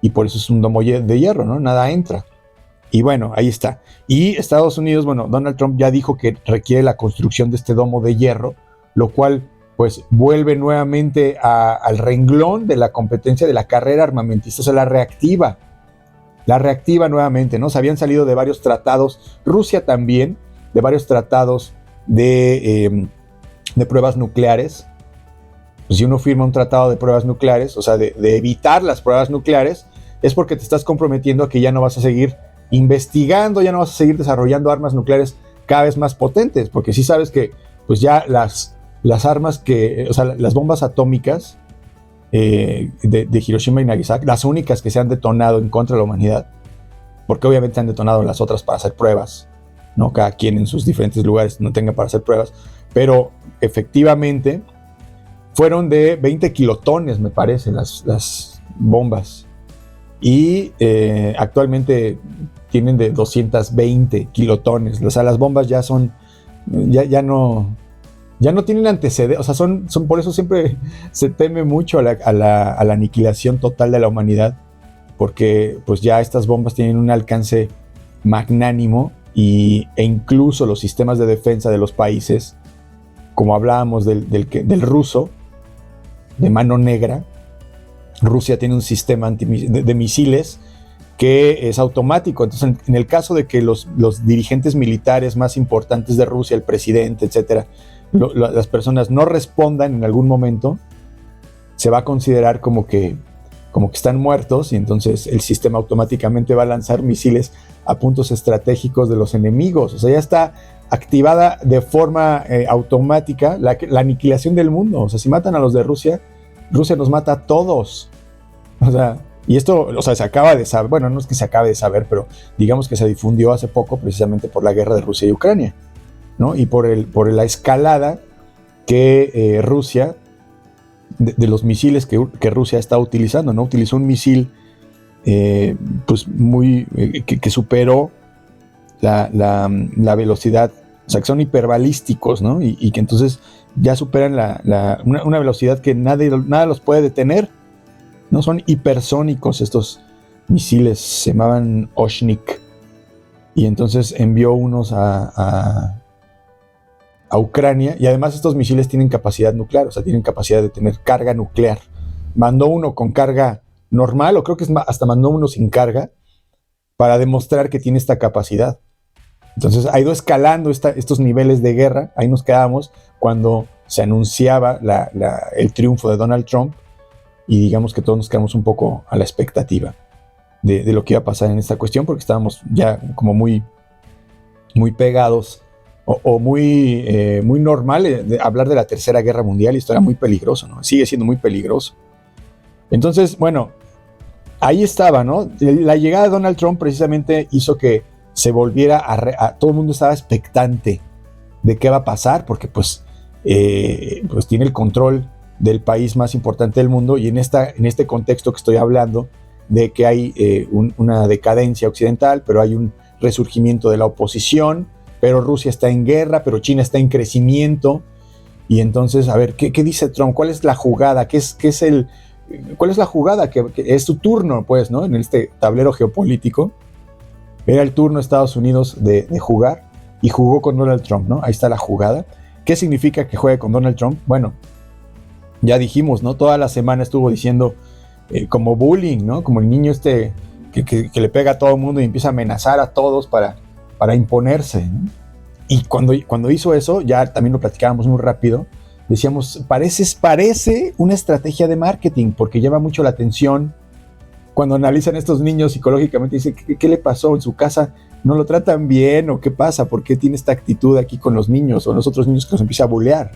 y por eso es un domo de hierro, ¿no? Nada entra. Y bueno, ahí está. Y Estados Unidos, bueno, Donald Trump ya dijo que requiere la construcción de este domo de hierro, lo cual pues vuelve nuevamente al renglón de la competencia de la carrera armamentista, o sea, la reactiva nuevamente, ¿no? Se habían salido de varios tratados, Rusia también, de varios tratados de pruebas nucleares. Pues si uno firma un tratado de pruebas nucleares, o sea, de evitar las pruebas nucleares, es porque te estás comprometiendo a que ya no vas a seguir investigando, ya no vas a seguir desarrollando armas nucleares cada vez más potentes, porque sí sabes que pues ya las armas o sea, las bombas atómicas de Hiroshima y Nagasaki, las únicas que se han detonado en contra de la humanidad, porque obviamente han detonado las otras para hacer pruebas, ¿no? Cada quien en sus diferentes lugares no tenga para hacer pruebas, pero efectivamente fueron de 20 kilotones, me parece, las bombas, y actualmente tienen de 220 kilotones. O sea, las bombas ya son, ya no tienen antecedentes, o sea, son por eso siempre se teme mucho a la aniquilación total de la humanidad, porque pues ya estas bombas tienen un alcance magnánimo e incluso los sistemas de defensa de los países, como hablábamos del ruso, de mano negra. Rusia tiene un sistema de misiles que es automático. Entonces, en el caso de que los dirigentes militares más importantes de Rusia, el presidente, etcétera, las personas no respondan en algún momento, se va a considerar como que están muertos, y entonces el sistema automáticamente va a lanzar misiles a puntos estratégicos de los enemigos. O sea, ya está activada de forma automática la aniquilación del mundo. O sea, si matan a los de Rusia, Rusia nos mata a todos. O sea, y esto, o sea, se acaba de saber, bueno, no es que se acabe de saber, pero digamos que se difundió hace poco precisamente por la guerra de Rusia y Ucrania, ¿no? Y por la escalada que Rusia de los misiles que Rusia está utilizando, ¿no? Utilizó un misil pues que superó la velocidad, o sea, que son hiperbalísticos, ¿no? Y que entonces ya superan una velocidad que nada los puede detener, ¿no? Son hipersónicos estos misiles, se llamaban Oshnik, y entonces envió unos a Ucrania, y además estos misiles tienen capacidad nuclear, o sea, tienen capacidad de tener carga nuclear. Mandó uno con carga normal, o creo que hasta mandó uno sin carga, para demostrar que tiene esta capacidad. Entonces ha ido escalando estos niveles de guerra. Ahí nos quedamos cuando se anunciaba el triunfo de Donald Trump, y digamos que todos nos quedamos un poco a la expectativa de lo que iba a pasar en esta cuestión, porque estábamos ya como muy, muy pegados o muy normal de hablar de la Tercera Guerra Mundial, y esto era muy peligroso, ¿no? Sigue siendo muy peligroso. Entonces, bueno, ahí estaba, ¿no? La llegada de Donald Trump precisamente hizo que se volviera todo el mundo estaba expectante de qué va a pasar, porque pues tiene el control del país más importante del mundo, y en este contexto que estoy hablando, de que hay una decadencia occidental, pero hay un resurgimiento de la oposición, pero Rusia está en guerra, pero China está en crecimiento, y entonces, a ver, ¿qué dice Trump? ¿Cuál es la jugada? ¿Cuál es la jugada? Que es su turno, pues, ¿no? En este tablero geopolítico, era el turno de Estados Unidos de jugar, y jugó con Donald Trump, ¿no? Ahí está la jugada. ¿Qué significa que juegue con Donald Trump? Bueno, ya dijimos, ¿no? Toda la semana estuvo diciendo como bullying, ¿no? Como el niño que le pega a todo el mundo y empieza a amenazar a todos para imponerse, ¿no? Y cuando hizo eso, ya también lo platicábamos muy rápido, decíamos, parece una estrategia de marketing, porque llama mucho la atención. Cuando analizan a estos niños psicológicamente, dicen, ¿qué le pasó en su casa? ¿No lo tratan bien? ¿O qué pasa? ¿Por qué tiene esta actitud aquí con los niños o los otros niños que los empieza a bullear?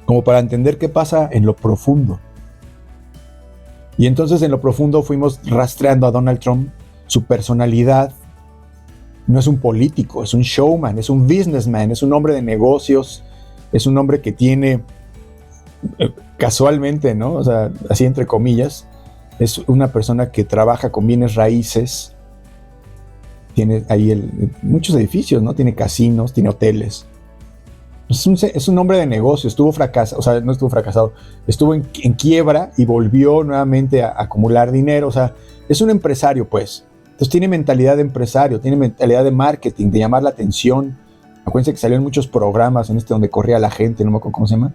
Como para entender qué pasa en lo profundo. Y entonces en lo profundo fuimos rastreando a Donald Trump, su personalidad. No es un político, es un showman, es un businessman, es un hombre de negocios, es un hombre que tiene, casualmente, ¿no? O sea, así entre comillas, es una persona que trabaja con bienes raíces, tiene ahí muchos edificios, ¿no? Tiene casinos, tiene hoteles. Es un hombre de negocio, estuvo en quiebra y volvió nuevamente a acumular dinero, o sea, es un empresario, pues. Entonces tiene mentalidad de empresario, tiene mentalidad de marketing, de llamar la atención. Acuérdense que salió en muchos programas donde corría la gente, no me acuerdo cómo se llama,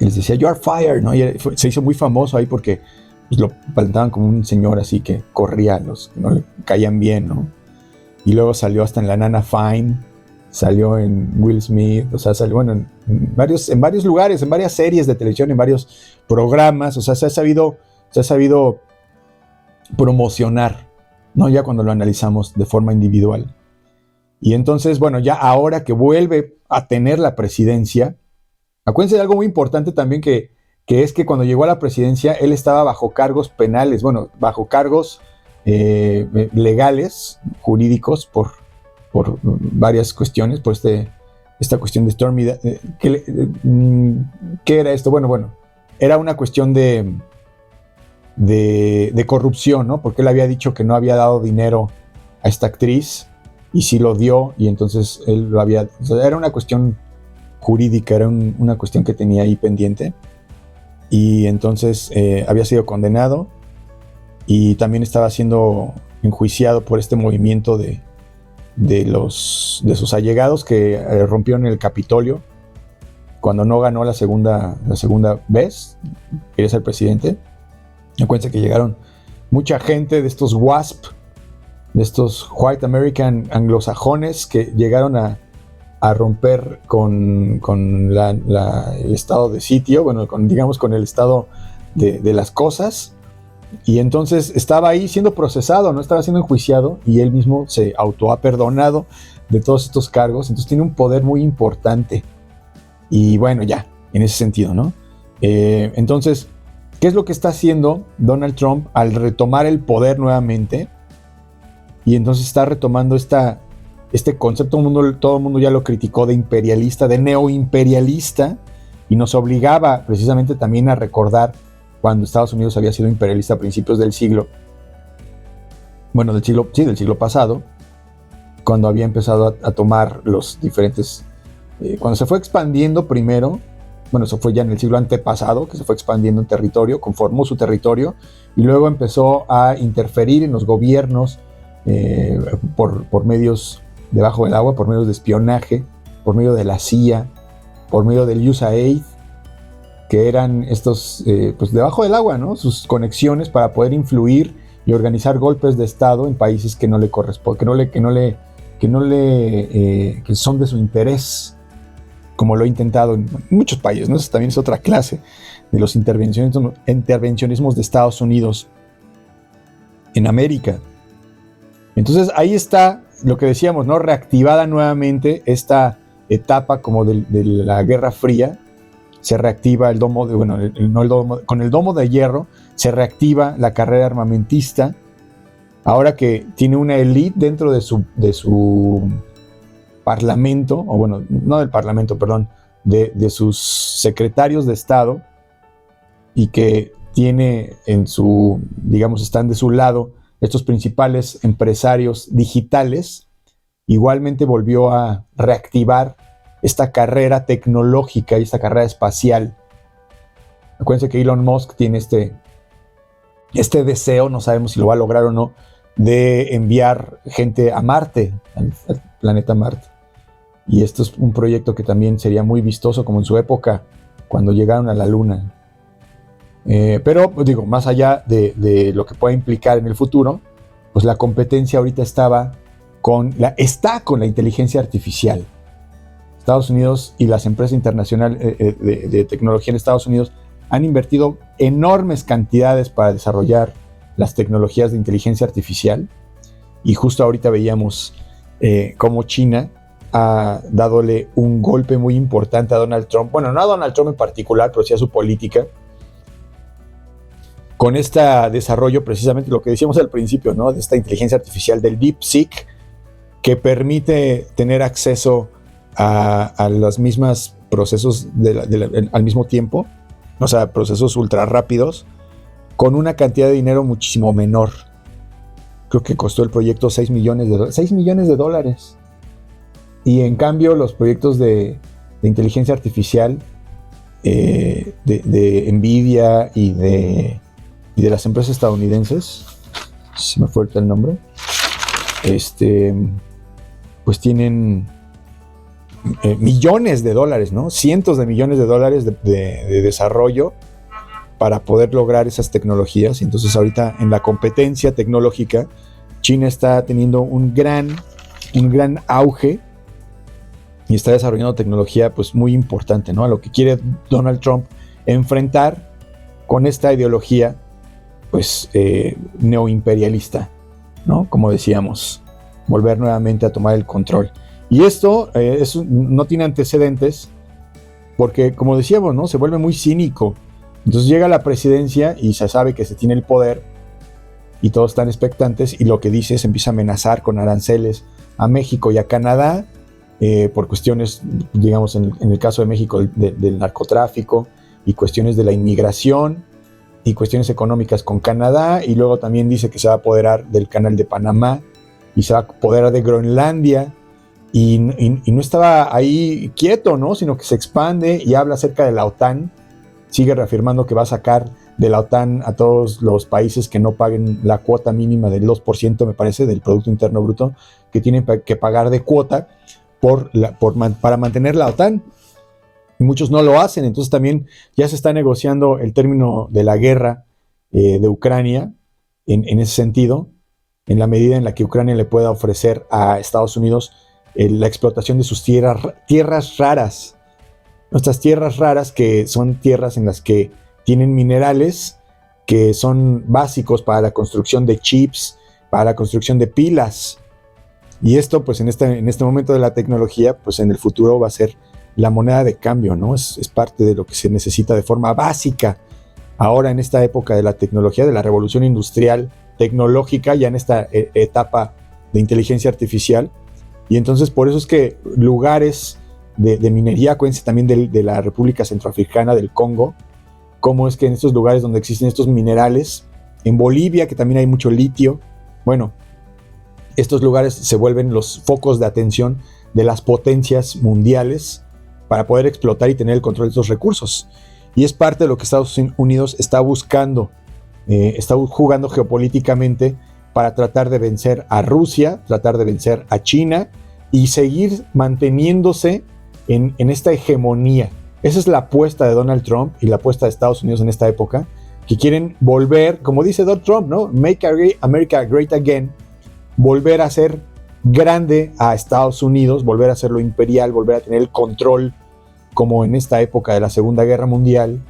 y les decía, "You are fired", ¿no? Y se hizo muy famoso ahí porque pues, lo plantaban como un señor así que corría a los que no le caían bien, ¿no? Y luego salió hasta en la Nana Fine, salió en Will Smith, o sea, salió en varios lugares, en varias series de televisión, en varios programas, o sea, se ha sabido promocionar, ¿no? Ya cuando lo analizamos de forma individual. Y entonces, bueno, ya ahora que vuelve a tener la presidencia, acuérdense de algo muy importante también que es que cuando llegó a la presidencia, él estaba bajo cargos penales, bueno, bajo cargos legales, jurídicos, por varias cuestiones, por esta cuestión de Stormy. ¿Qué era esto? Bueno, era una cuestión de corrupción, ¿no? Porque él había dicho que no había dado dinero a esta actriz, y sí lo dio, y entonces él lo había... O sea, era una cuestión jurídica, era una cuestión que tenía ahí pendiente, y entonces había sido condenado, y también estaba siendo enjuiciado por este movimiento de sus allegados que rompieron el Capitolio cuando no ganó la segunda vez, quería ser presidente. Acuérdense que llegaron mucha gente de estos WASP, de estos White American anglosajones, que llegaron a romper con el estado de sitio, bueno, con el estado de las cosas, y entonces estaba ahí siendo procesado, no estaba siendo enjuiciado, y él mismo se ha perdonado de todos estos cargos, entonces tiene un poder muy importante, y bueno, ya, en ese sentido, ¿no? Entonces, ¿qué es lo que está haciendo Donald Trump al retomar el poder nuevamente? Y entonces está retomando esta este concepto todo el mundo ya lo criticó de imperialista, de neoimperialista, y nos obligaba precisamente también a recordar cuando Estados Unidos había sido imperialista a principios del siglo, del siglo pasado, cuando había empezado a tomar los diferentes, cuando se fue expandiendo primero, eso fue ya en el siglo antepasado, que se fue expandiendo en territorio, conformó su territorio, y luego empezó a interferir en los gobiernos por medios debajo del agua, por medios de espionaje, por medio de la CIA, por medio del USAID, que eran estos, debajo del agua, ¿no? Sus conexiones para poder influir y organizar golpes de Estado en países que no le corresponden, que son de su interés, como lo ha intentado en muchos países, ¿no? Eso también es otra clase de los intervencionismos de Estados Unidos en América. Entonces ahí está lo que decíamos, ¿no? Reactivada nuevamente esta etapa como de la Guerra Fría. Se reactiva el domo con el domo de hierro se reactiva la carrera armamentista. Ahora que tiene una élite dentro de su parlamento, no del parlamento, perdón, de sus secretarios de Estado, y que tiene están de su lado estos principales empresarios digitales. Igualmente volvió a reactivar esta carrera tecnológica y esta carrera espacial. Acuérdense que Elon Musk tiene este deseo, no sabemos si lo va a lograr o no, de enviar gente a Marte, al planeta Marte. Y esto es un proyecto que también sería muy vistoso, como en su época, cuando llegaron a la Luna. Pero, más allá de lo que pueda implicar en el futuro, pues la competencia ahorita está con la inteligencia artificial. Estados Unidos y las empresas internacionales de tecnología en Estados Unidos han invertido enormes cantidades para desarrollar las tecnologías de inteligencia artificial, y justo ahorita veíamos cómo China ha dadole un golpe muy importante a Donald Trump, no a Donald Trump en particular, pero sí a su política, con este desarrollo, precisamente lo que decíamos al principio, ¿no? De esta inteligencia artificial del DeepSeek, que permite tener acceso a los mismos procesos al mismo tiempo, o sea, procesos ultra rápidos, con una cantidad de dinero muchísimo menor. Creo que costó el proyecto $6 millones. Y en cambio, los proyectos de inteligencia artificial de Nvidia y de las empresas estadounidenses, si me fue el nombre, pues tienen millones de dólares, ¿no? Cientos de millones de dólares de desarrollo para poder lograr esas tecnologías. Y entonces ahorita en la competencia tecnológica, China está teniendo un gran auge y está desarrollando tecnología pues muy importante, ¿no? A lo que quiere Donald Trump enfrentar con esta ideología pues neoimperialista, ¿no? Como decíamos, volver nuevamente a tomar el control. Y esto no tiene antecedentes porque, como decíamos, ¿no? Se vuelve muy cínico. Entonces llega la presidencia y se sabe que se tiene el poder y todos están expectantes, y lo que dice es empieza a amenazar con aranceles a México y a Canadá por cuestiones, digamos, en el caso de México del narcotráfico, y cuestiones de la inmigración y cuestiones económicas con Canadá, y luego también dice que se va a apoderar del canal de Panamá y se va a apoderar de Groenlandia, y no estaba ahí quieto, ¿no? Sino que se expande y habla acerca de la OTAN, sigue reafirmando que va a sacar de la OTAN a todos los países que no paguen la cuota mínima del 2%, me parece, del Producto Interno Bruto, que tienen que pagar de cuota para mantener la OTAN. Y muchos no lo hacen. Entonces también ya se está negociando el término de la guerra de Ucrania en ese sentido, en la medida en la que Ucrania le pueda ofrecer a Estados Unidos la explotación de sus tierras raras. Nuestras tierras raras, que son tierras en las que tienen minerales que son básicos para la construcción de chips, para la construcción de pilas. Y esto, pues en este momento de la tecnología, pues en el futuro va a ser la moneda de cambio, ¿no? Es parte de lo que se necesita de forma básica. Ahora, en esta época de la tecnología, de la revolución industrial tecnológica, ya en esta etapa de inteligencia artificial, Y entonces por eso es que lugares de minería, acuérdense también de la República Centroafricana, del Congo, cómo es que en estos lugares donde existen estos minerales, en Bolivia, que también hay mucho litio, bueno, estos lugares se vuelven los focos de atención de las potencias mundiales para poder explotar y tener el control de estos recursos. Y es parte de lo que Estados Unidos está buscando, está jugando geopolíticamente para tratar de vencer a Rusia, tratar de vencer a China y seguir manteniéndose en esta hegemonía. Esa es la apuesta de Donald Trump y la apuesta de Estados Unidos en esta época, que quieren volver, como dice Donald Trump, ¿no? Make America Great Again, volver a ser grande a Estados Unidos, volver a hacerlo imperial, volver a tener el control, como en esta época de la Segunda Guerra Mundial,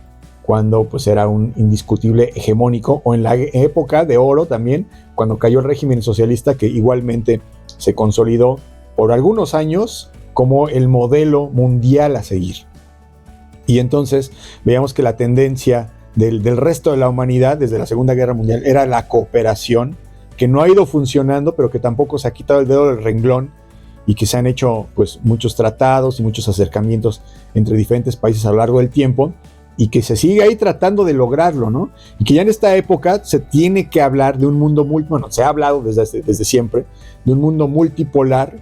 cuando pues era un indiscutible hegemónico, o en la época de oro también, cuando cayó el régimen socialista, que igualmente se consolidó por algunos años como el modelo mundial a seguir. Y entonces veíamos que la tendencia del resto de la humanidad desde la Segunda Guerra Mundial era la cooperación, que no ha ido funcionando, pero que tampoco se ha quitado el dedo del renglón, y que se han hecho pues muchos tratados y muchos acercamientos entre diferentes países a lo largo del tiempo, y que se sigue ahí tratando de lograrlo, ¿no? Y que ya en esta época se tiene que hablar de un mundo se ha hablado desde siempre, de un mundo multipolar,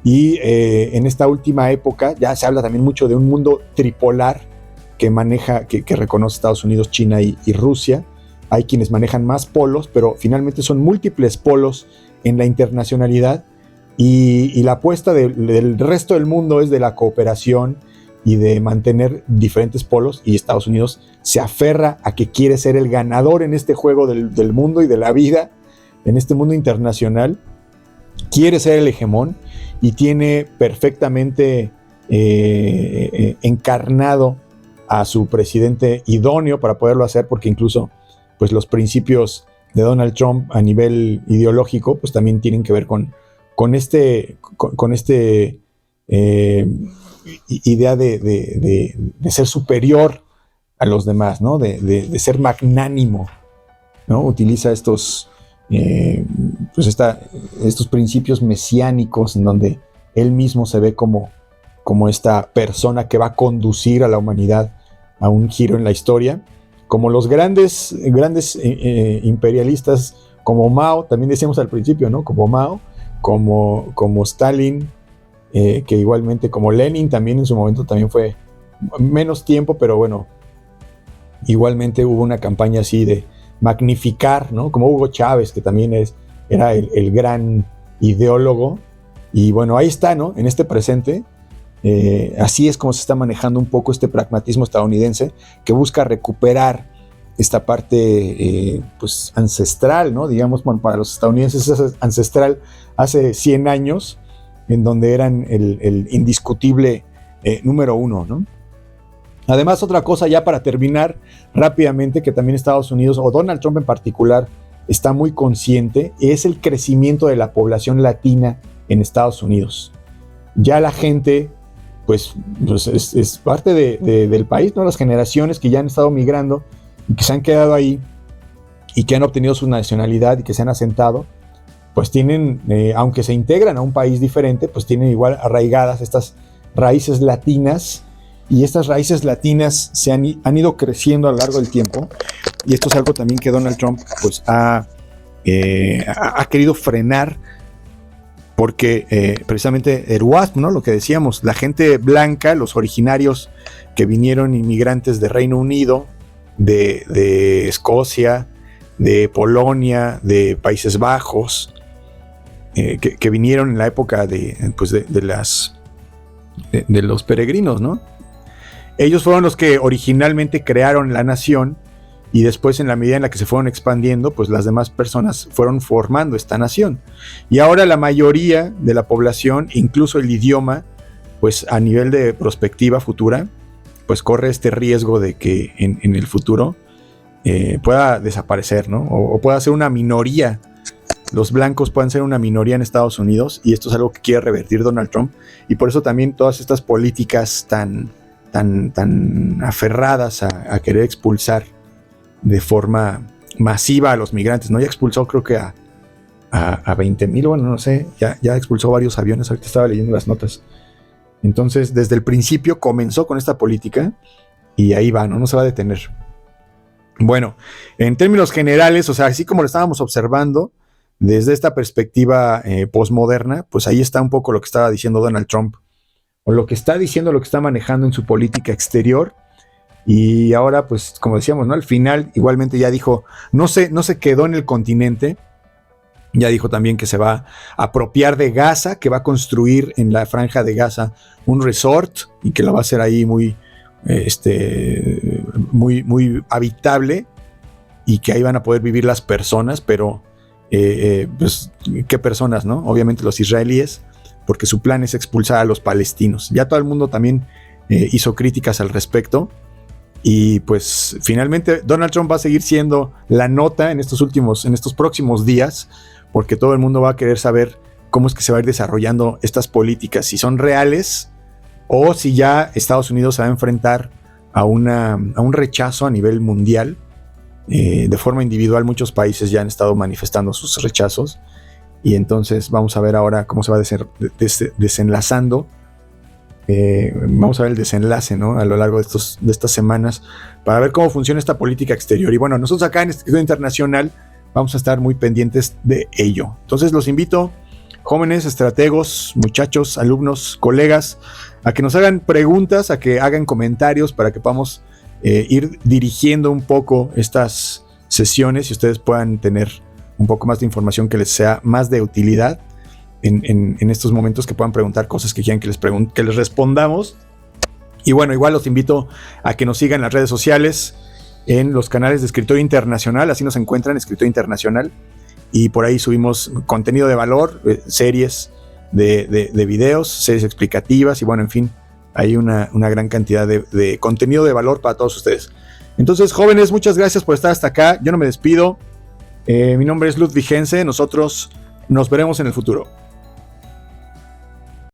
y en esta última época ya se habla también mucho de un mundo tripolar que reconoce Estados Unidos, China y Rusia. Hay quienes manejan más polos, pero finalmente son múltiples polos en la internacionalidad, y la apuesta del resto del mundo es de la cooperación y de mantener diferentes polos, y Estados Unidos se aferra a que quiere ser el ganador en este juego del mundo y de la vida, en este mundo internacional. Quiere ser el hegemón y tiene perfectamente encarnado a su presidente idóneo para poderlo hacer, porque incluso pues los principios de Donald Trump a nivel ideológico pues también tienen que ver con idea de ser superior a los demás, ¿no? De ser magnánimo, ¿no? Utiliza estos principios mesiánicos en donde él mismo se ve como esta persona que va a conducir a la humanidad a un giro en la historia, como los grandes imperialistas como Mao, también decíamos al principio, ¿no? Como Mao, como Stalin, que igualmente como Lenin también en su momento también fue menos tiempo, pero bueno, igualmente hubo una campaña así de magnificar, ¿no? Como Hugo Chávez, que también era el gran ideólogo, y bueno, ahí está, ¿no? En este presente, así es como se está manejando un poco este pragmatismo estadounidense, que busca recuperar esta parte pues ancestral, ¿no? Digamos, bueno, para los estadounidenses es ancestral hace 100 años, en donde eran el indiscutible número uno, ¿no? Además, otra cosa ya para terminar rápidamente, que también Estados Unidos, o Donald Trump en particular, está muy consciente, es el crecimiento de la población latina en Estados Unidos. Ya la gente, pues es parte del país, ¿no? Las generaciones que ya han estado migrando y que se han quedado ahí y que han obtenido su nacionalidad y que se han asentado, pues tienen, aunque se integran a un país diferente, pues tienen igual arraigadas estas raíces latinas, y estas raíces latinas han ido creciendo a lo largo del tiempo, y esto es algo también que Donald Trump pues ha querido frenar, porque precisamente el WASP, ¿no? Lo que decíamos, la gente blanca, los originarios que vinieron inmigrantes de Reino Unido, de Escocia, de Polonia, de Países Bajos, que vinieron en la época de los peregrinos, ¿no? Ellos fueron los que originalmente crearon la nación, y después, en la medida en la que se fueron expandiendo, pues las demás personas fueron formando esta nación. Y ahora la mayoría de la población, incluso el idioma, pues a nivel de perspectiva futura, pues corre este riesgo de que en el futuro pueda desaparecer, ¿no? O pueda ser una minoría. Los blancos puedan ser una minoría en Estados Unidos, y esto es algo que quiere revertir Donald Trump, y por eso también todas estas políticas tan aferradas a querer expulsar de forma masiva a los migrantes, ¿no? Ya expulsó, creo que a a 20,000, bueno, no sé, ya expulsó varios aviones, ahorita estaba leyendo las notas. Entonces, desde el principio comenzó con esta política y ahí va, no se va a detener. Bueno, en términos generales, o sea, así como lo estábamos observando, desde esta perspectiva postmoderna, pues ahí está un poco lo que estaba diciendo Donald Trump, o lo que está diciendo, lo que está manejando en su política exterior. Y ahora, pues, como decíamos, ¿no? Al final, igualmente ya dijo, no se quedó en el continente, ya dijo también que se va a apropiar de Gaza, que va a construir en la franja de Gaza un resort y que lo va a hacer ahí muy habitable y que ahí van a poder vivir las personas, pero pues, ¿qué personas, no? Obviamente los israelíes, porque su plan es expulsar a los palestinos. Ya todo el mundo también hizo críticas al respecto. Y pues finalmente Donald Trump va a seguir siendo la nota en estos próximos días, porque todo el mundo va a querer saber cómo es que se va a ir desarrollando estas políticas, si son reales o si ya Estados Unidos se va a enfrentar a un rechazo a nivel mundial. De forma individual muchos países ya han estado manifestando sus rechazos y entonces vamos a ver ahora cómo se va desenlazando. Vamos a ver el desenlace, ¿no? A lo largo de estas semanas para ver cómo funciona esta política exterior. Y bueno, nosotros acá en Escritorio Internacional vamos a estar muy pendientes de ello. Entonces los invito, jóvenes, estrategos, muchachos, alumnos, colegas, a que nos hagan preguntas, a que hagan comentarios para que podamos ir dirigiendo un poco estas sesiones y ustedes puedan tener un poco más de información que les sea más de utilidad en estos momentos, que puedan preguntar cosas que quieran que les respondamos. Y bueno, igual los invito a que nos sigan en las redes sociales, en los canales de Escritorio Internacional, así nos encuentran, Escritorio Internacional, y por ahí subimos contenido de valor, series de videos, series explicativas, y bueno, en fin, hay una gran cantidad de contenido de valor para todos ustedes. Entonces, jóvenes, muchas gracias por estar hasta acá. Yo no me despido. Mi nombre es Luz Vigense. Nosotros nos veremos en el futuro.